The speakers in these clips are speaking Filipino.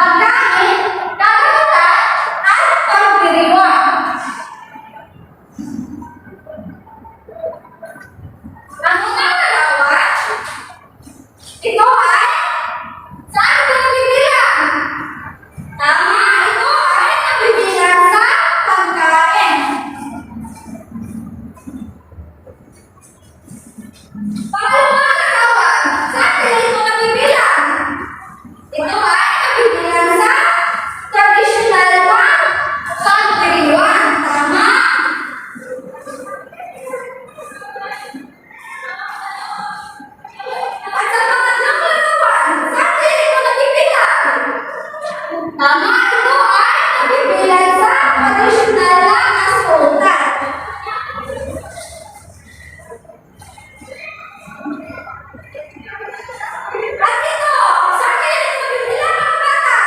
pagkain, kagamitan, at pagdiriwang. Ang unang larawan, ito ay saan ito nabibilang? Tama, ito ay nabibilang sa pagkain. Pangalawang larawan, saan ito nabibilang? Ito ay nabibilang sa tradisyonal na pagdiriwang. Tama. At sa pangatlong larawan, saan ito nabibilang? Tama, ito ay nabibilang sa tradisyonal na kasuotan. At ito, saan ito nabibilang mga bata?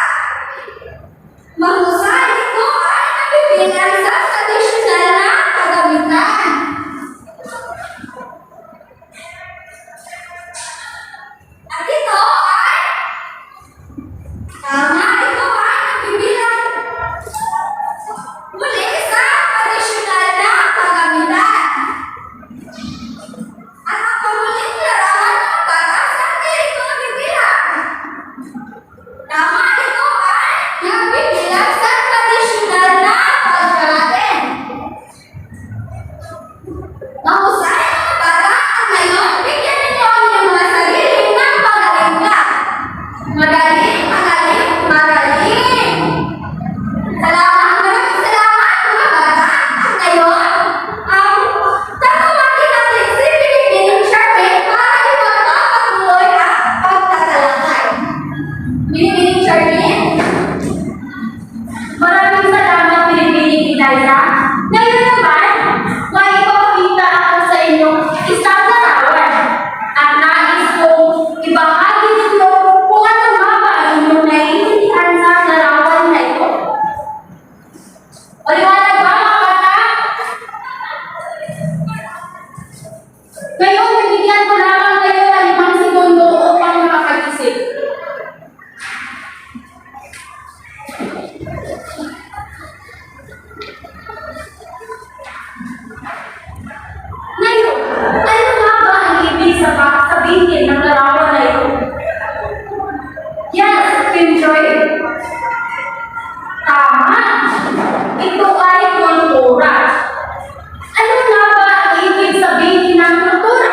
Mahusay, ito ay nabibilang sa tradisyonal na kagamitan. At ito ay tama, ito ay nabibilang muli sa tradisyonal na kagamitan. At ang panghuling larawan ng bata, saan ito nabibilang? Tama, ito ay nabibilang sa tradisyonal na pagkain. Mahusay mga bata, at ngayon, bigyan ninyo ang inyong mga sarili ng pagaling na. Magaling, magaling, magaling. Salamat, maraming salamat mga bata. At ngayon, tatawagan natin si Pilipining Charmaine para ipagpapatuloy ang pagtatalakay. Pilipining Charmaine? Maraming salamat, Pilipining Eliza. Ngayon naman, may ipapakita ako sa inyo isang larawan. At nais kong ibahagi ninyo kung ano nga ba ang inyong naiintindihan sa larawan na ito. Paliwanag ba mga bata? Ngayon, bibigyan ko lamang kayo ng 5 segundo upang makapag-isip. Ngayon, ano nga ba ang ibig sabihin ng larawan na ito? Yes, enjoy. Tama. Ito ay kultura. Ano nga ba ang ibig sabihin ng kultura?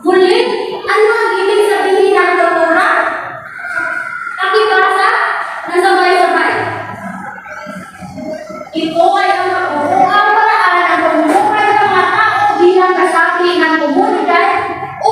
Muli, ano ang ibig sabihin ng kultura? Pakibasa na sabay-sabay. Ito ay ang nakukuhang paraan ng pamumuhay ng mga tao bilang kasapi ng komunidad o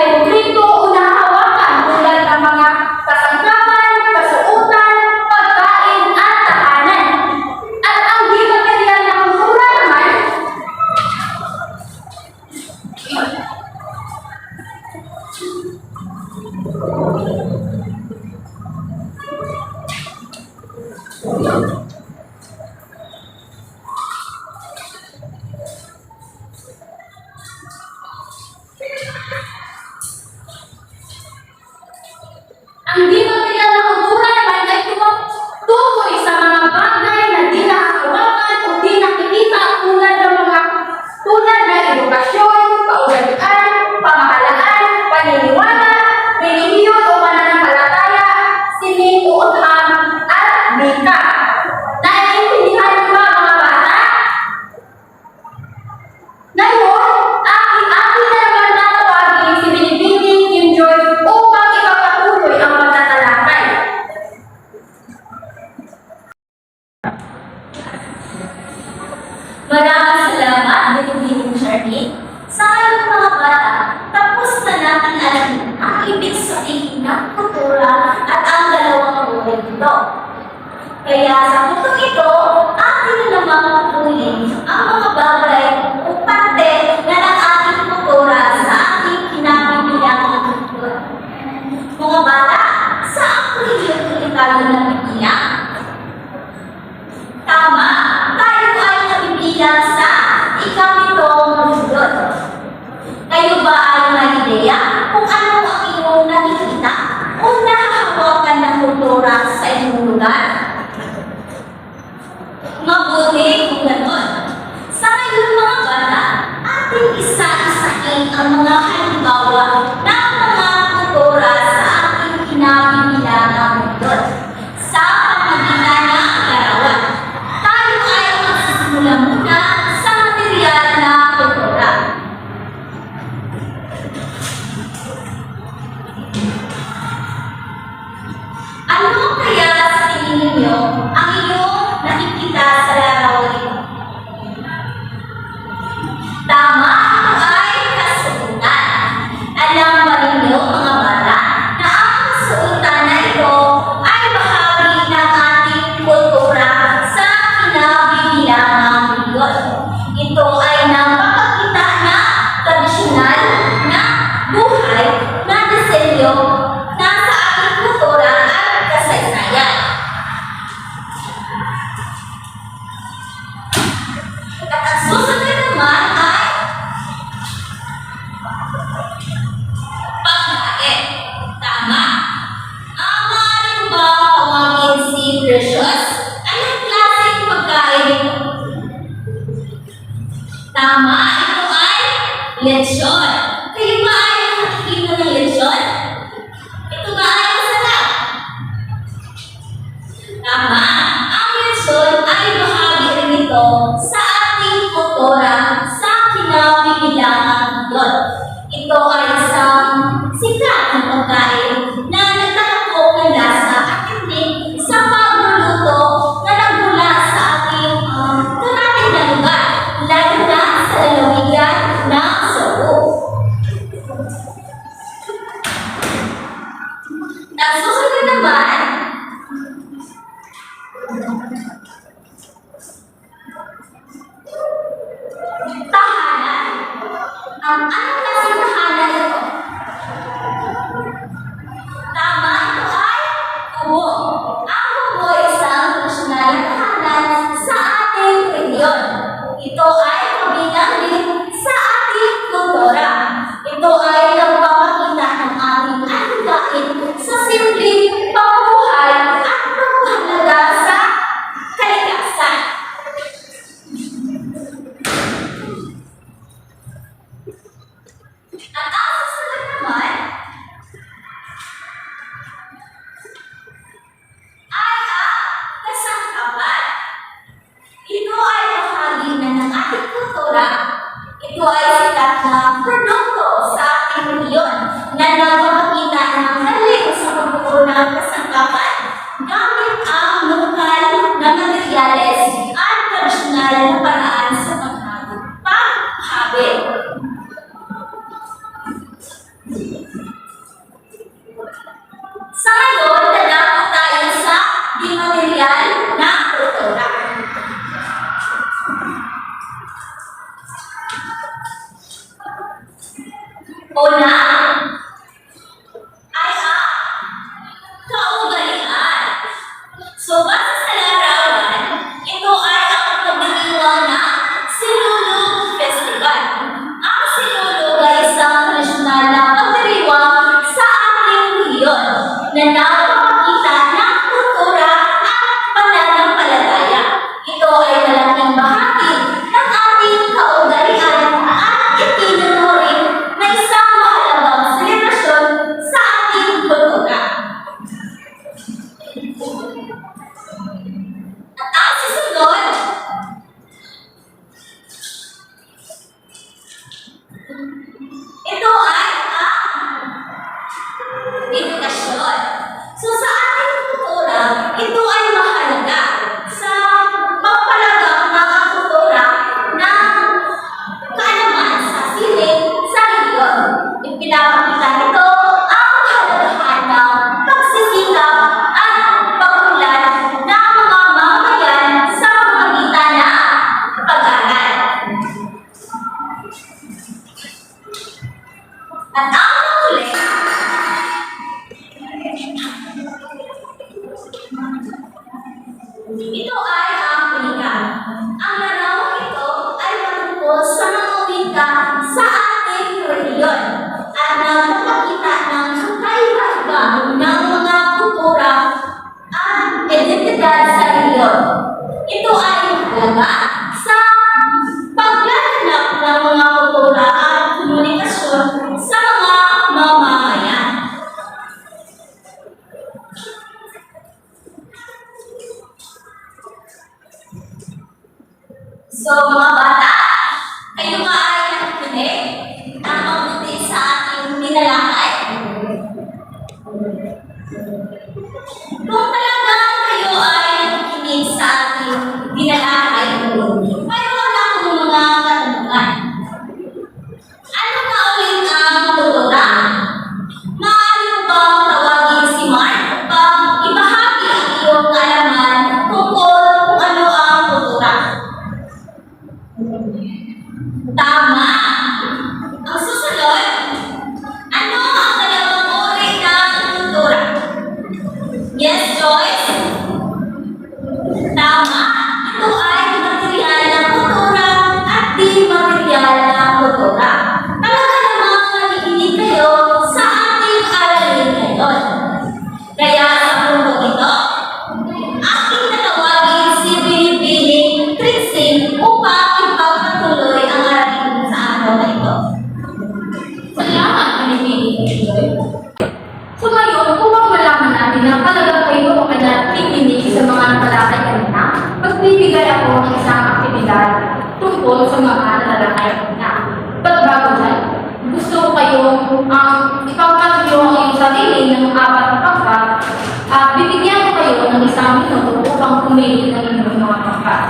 konkreto o nahawakan tulad ng mga kasangkapan, kasuotan, pagkain, at tahanan. At ang di material na kultura naman, ang di material na kultura naman ay tumutukoy sa mga bagay na di nakahawakan o di nakikita tulad ng edukasyon, kaugalian, pamahalaan, paniniwala, relihiyon o pananampalataya, sining o utham, at wika. Naiintindihan niyo ba mga bata? Ngayon, akin na naman tatawagin si Binibining Kim Joy upang ipagpatuloy ang pagtatalakay. Maraming salamat, Binibining Charlie. Sa ngayong mga bata, tapos na natin alamin ang ibig sabihin ng kultura at ang dalawang kulay nito. Kaya sa putong ito, atin na namang pupulin ang mga bagay o parte na ng ating kultura sa ating kinabibilangan kultura. Mga bata, saan kolehiyo tayo nabibilang? Tama, tayo ay nabibilang sa ikapitong lungsod. Kayo ba ay may ideya kung ano ang iyong nakikita o nahahawakan ng kultura sa inyong lugar? Mabuti kung gano'n. Sa ngayon mga bata, ating isa-isahin ang mga halimbawa ng mga kultura sa ating kinabibilangan lungsod. Sa pamagitan ng larawan, tayo ay magsisimula muna sa material na kultura. Ano kaya sa tingin ninyo ang iyong nakikita sa larawan ito? Tama, ito ay kasuotan. Alam ba ninyo mga bata na ang kasuotan na ito ay bahagi ng ating kultura sa kinabibilangan ngayon. Ito ay nagpapakita na tradisyonal na buhay na disenyo na sa ating kultura at kasaysayan. At ang susunod naman ay pagkain. Tama. Ang maaaring ba tawagin si Precious? Anong klaseng pagkain ito? Tama, ito ay lechon. Kayo ba ay nakikita ng lechon? Ito ba ay masarap? Tama, ang lechon ay bahagi rin ito sa ating kultura sa kinabibilangan ngayon. Ito ay isang sikat na pagkain na nagtatakbo ng lasa at hindi sa pagluluto na nagmula sa ating karating na lugar, lalo na sa lalawigan ng Cebu. Ang susunod naman, tahanan. Ang anong klaseng tahanan ito? Tama, ito ay kubo. Ang kubo ay isang tradisyonal na tahanan sa ating rehiyon. Ito ay kabilang din sa ating kultura. Ito ay nagpapakita ng ating aligain sa simpleng pamumuhay at pagpahalaga sa kalikasan. At ang susunod naman ay ang kasangkapan. Ito ay bahagi na ng ating kultura. Ito ay sikat na produkto sa ating rehiyon na nagpapakita ng galing sa pagbuo ng kasangkapan gamit ang lokal na materyales at tradisyonal na paraan sa paghabit. Sa ngayon, dadako tayo sa di material na kultura. Una ay ang kaugalian. So, base sa larawan, ito ay ang pagdiriwang na Sinulog Festival. Ang Sinulog ay isang tradisyonal na pagdiriwang sa ating rehiyon na nagpapakita ng kultura at pananampalataya. Ito ay malaking bahagi ng ating kaugalian at itinuturing na isang mahalagang selebrasyon sa ating kultura. At ang susunod, ito ay ang edukasyon. So sa ating kultura, ito ay mahalaga sa pagpalagang mga kultura ng kaalaman sa sining sa rehiyon. Ipinapakita nito ang kahalagahan ng pagsisikap at pag-unlad ng mga mamamayan sa pamamagitan ng pag-aaral. At ang huli, ito ay ang wika. Ang larawang ito ay patungkol sa mga wika sa ating rehiyon at nagpapakita ng kakaiba-iba ng mga kultura at identidad sa rehiyon. Ito ay mahalaga sa paglaganap ng mga kultura at komunikasyon sa mga mamamayan. So mga bata, kayo ba ay nakikinig ng mabuti sa ating minalakay? Kung talagang kayo ay nakikinig sa ating minalakay, mayroon akong mga katanungan. Ano nga ulit ang kultura? Maaari mo bang tawagin si Mark upang ibahagi ang iyong kaalaman tungkol kung ano ang kultura? Tama! Ang susunod, ano ang dalawang uri ng kultura? Yes, Joyce? Tama! Ito ay material na kultura at di material na kultura. Talaga namang nakikinig kayo sa ating aralin ngayon. Kaya sa punto ito, aking tatawagin si Binibining Trixie upang ipagpatuloy ang aralin sa araw na ito. Salamat, Binibining. So ngayon, upang malaman natin na talagang kayo ay nakikinig sa mga nakalakay kanina, magbibigay ako ng isang aktibidad tungkol sa mga nakalakay kanina. But bago dyan, gusto ko kayong ipagpatuloy ang iyong sarili ng 4 na pangkat at bibigyan ko kayo ng isang minuto upang pumili ng inyong mga pangkat.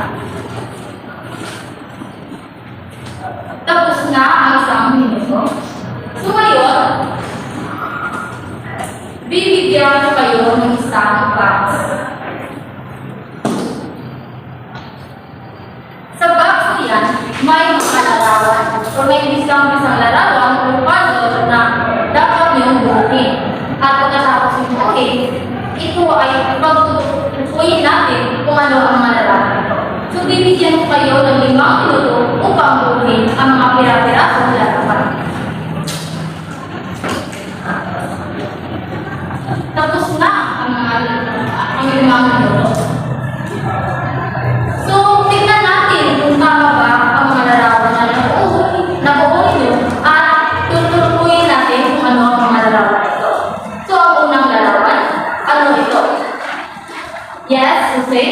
Tapos na ang isang minuto. So ngayon, bibigyan ko kayo ng isang box. Sa box na yan, may mga larawan o may isang larawan o puzzle na dapat niyong buuin. At pagkatapos yung buuin, ito ay pagtutukuyin natin kung ano ang mga larawan ito. So bibigyan ko kayo ng 5 minuto upang buuin ang mga pira-pirasong larawan. Tapos na ang 5 minuto. So, tignan natin kung tama ba ang mga larawan na nabuo nyo at tuturuin natin kung ano ang mga larawan ito. So, ang unang larawan, ano ito? Yes, Jose?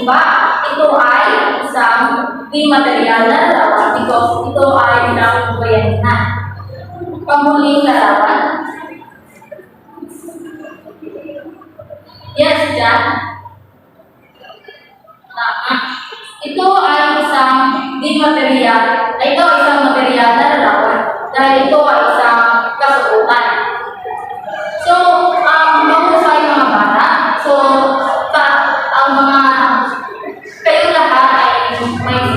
ba? Ito ay isang di material na larawan because ito ay isang bayanihan. Panghuling larawan. Yes, Jack. Tama. Ito ay isang di material. Ito ay isang material na larawan dahil ito ay isang kasuotan. So, mahusay mga bata. So, ang mga kayo lahat ay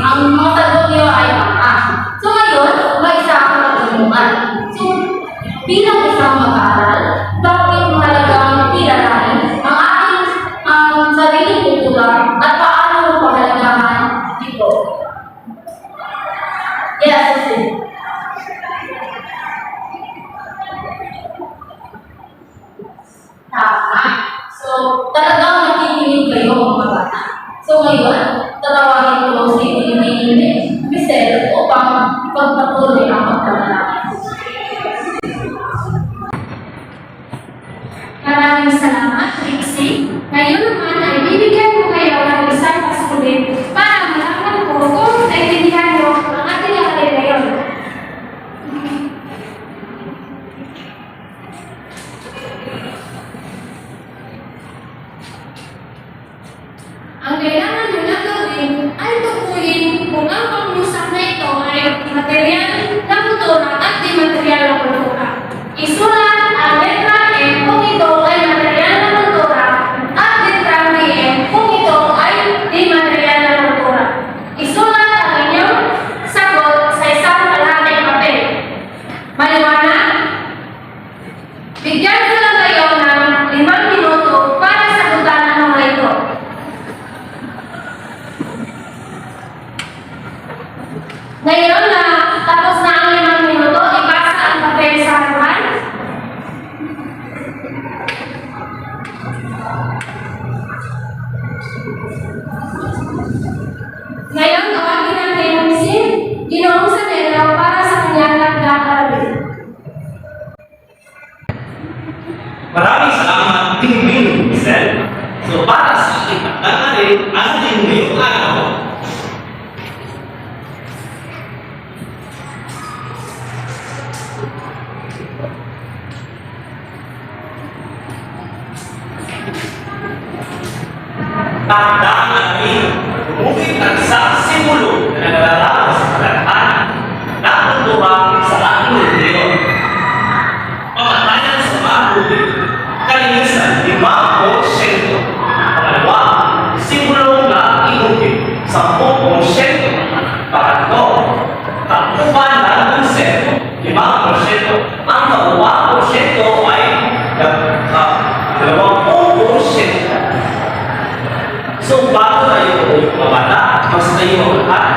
ang mga sagot niyo ay tama. So, ngayon, may isang katanungan. So, bilang isang mag-aaral, bakit mahalagang kilalanin ang ating sariling kultura at paano pahalagahan ito? Yes, Susie. Tama. So, talagang nakikinig kayo mga bata. So, ngayon, tatawagin ko si Michelle upang pagpatuloy ang pagkamalaki. Maraming salamat, Trixie. Ngayon naman ay bibigyan ko kayo ng isang pasulit para malaman ko kung naiintindihan niyo ang ating aralin ngayon. Ang kailangan nyo na gawin ay tukuyin kung ang pangusap na ito ay material na kultura at di material na kultura. Isulat ang letra M kung ito ay material na kultura at letra M kung ito ay di material na kultura. Isulat ang inyong sagot sa isang kalahating papel. Maliwanag? Bigyan ko lang kayo ng 5 minuto para sagutan ang mga ito. Ngayon na tapos na ang 5 minuto, ipasa ang papel sa harapan. Ngayon, tawagin natin si Ginoong Sanero para sa kanyang nagkakarabin. Maraming salamat, Pingwin Michelle. So para sa ating pagkakarin, ang ating ngayong araw. Takda ang ating umukit ng sa simulo na naglalarawan sa kalagahan na kultura sa ating reliyon. Pamatayan sa mga huli, kalinisan, 5%. Pangalawa, simulong na inugit, 10%. Pangatlo, takbuhan ng konsept, 5%. Ang kabuwa porsyento ay 20%. So, bago tayo mga bata, mas tayo ang lahat